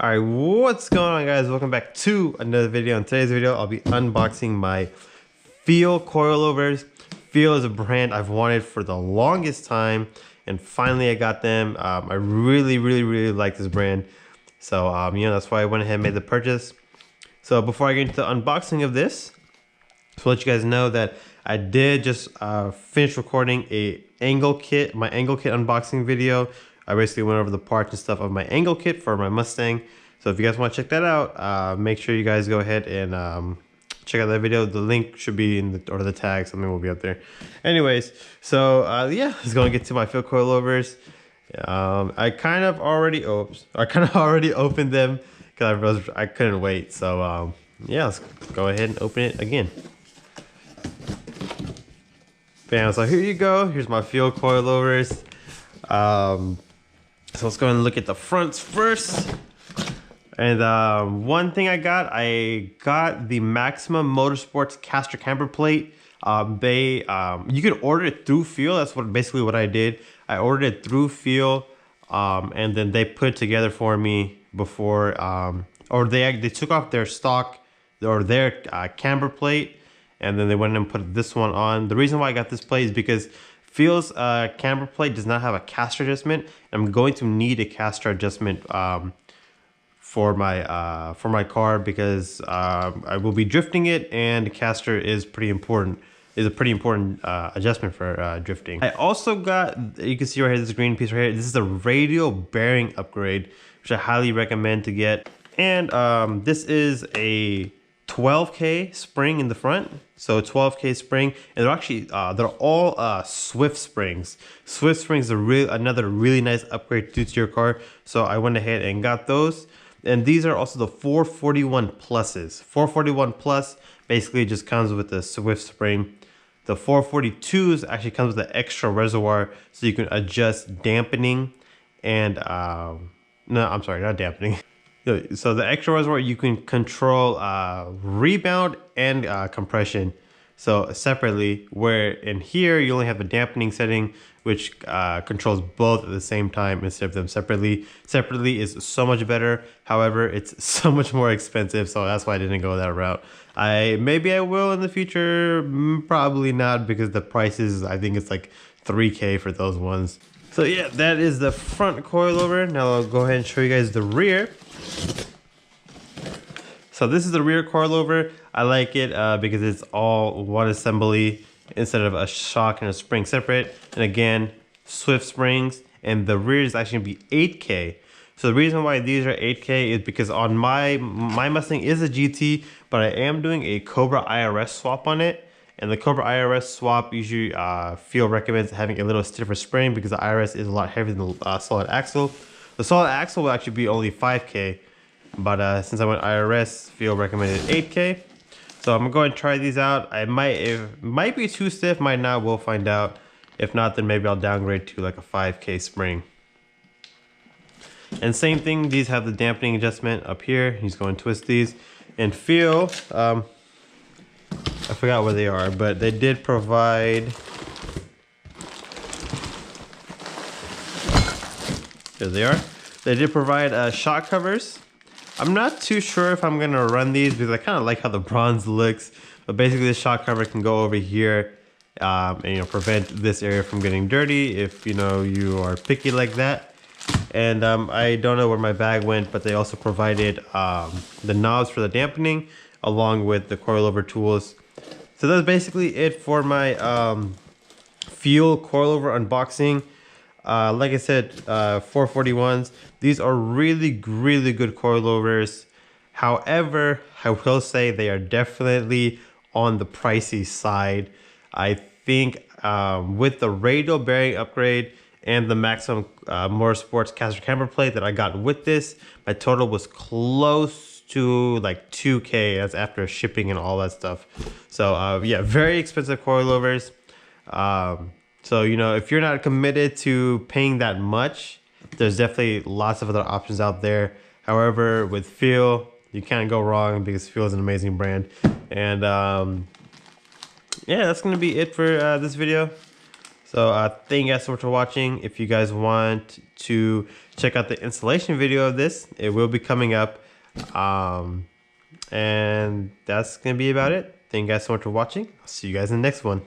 Alright, what's going on, guys? Welcome back to another video. In today's video, I'll be unboxing my Feal coilovers. Feal is a brand I've wanted for the longest time, and finally I got them. I really like this brand. So, that's why I went ahead and made the purchase. So before I get into the unboxing of this, to let you guys know that I did just finish recording my angle kit unboxing video. I basically went over the parts and stuff of my angle kit for my Mustang. So if you guys want to check that out, make sure you guys go ahead and check out that video. The link should be in the tag, something will be up there. Anyways, so yeah, let's go and get to my Feal coilovers. I kind of already opened them because I couldn't wait. So yeah, let's go ahead and open it again. Bam, so here you go. Here's my Feal coilovers. So let's go and look at the fronts first. And one thing I got the Maximum Motorsports caster camber plate. You can order it through Feal. That's basically what I did. I ordered it through Feal, and then they put it together for me before, or they took off their stock or their camber plate, and then they went and put this one on. The reason why I got this plate is because Feal's camber plate does not have a caster adjustment. I'm going to need a caster adjustment for my car because I will be drifting it, and the caster is pretty important. Is a pretty important adjustment for drifting. I also got, you can see right here, this green piece right here. This is a radial bearing upgrade, which I highly recommend to get. And this is a 12K spring in the front. So 12K spring, and they're all Swift springs. Swift springs are another really nice upgrade to your car. So I went ahead and got those. And these are also the 441 pluses. 441 plus basically just comes with the Swift spring. The 442s actually comes with the extra reservoir, so you can adjust dampening and no, I'm sorry, not dampening. So the extra reservoir, you can control rebound and compression. So separately, where in here you only have a dampening setting, which controls both at the same time instead of them separately. Separately is so much better. However, it's so much more expensive, so that's why I didn't go that route. Maybe I will in the future, probably not, because the prices, I think it's like 3K for those ones. So yeah, that is the front coilover. Now I'll go ahead and show you guys the rear. So this is the rear coilover. I like it because it's all one assembly instead of a shock and a spring separate. And again, Swift springs, and the rear is actually gonna be 8K. So the reason why these are 8K is because on my Mustang is a GT, but I am doing a Cobra IRS swap on it. And the Cobra IRS swap usually Feal recommends having a little stiffer spring because the IRS is a lot heavier than the solid axle. The solid axle will actually be only 5K. But since I went IRS, Feal recommended 8K. So I'm gonna go and try these out. It might be too stiff, might not, we'll find out. If not, then maybe I'll downgrade to like a 5K spring. And same thing, these have the dampening adjustment up here. He's going to twist these. And Feal, I forgot where they are, but they did provide, here they are. They did provide shock covers. I'm not too sure if I'm gonna run these because I kind of like how the bronze looks. But basically, the shock cover can go over here and prevent this area from getting dirty if you are picky like that. And I don't know where my bag went, but they also provided the knobs for the dampening along with the coilover tools. So that's basically it for my Feal coilover unboxing. Like I said, 441s. These are really good coilovers. However, I will say they are definitely on the pricey side. I think with the radial bearing upgrade and the Maximum Motorsports caster camber plate that I got with this, my total was close to like 2K. That's after shipping and all that stuff. So yeah, very expensive coilovers. So, if you're not committed to paying that much, there's definitely lots of other options out there. However, with Feal, you can't go wrong because Feal is an amazing brand. And yeah, that's going to be it for this video. So thank you guys so much for watching. If you guys want to check out the installation video of this, it will be coming up. And that's gonna be about it. Thank you guys so much for watching. I'll see you guys in the next one.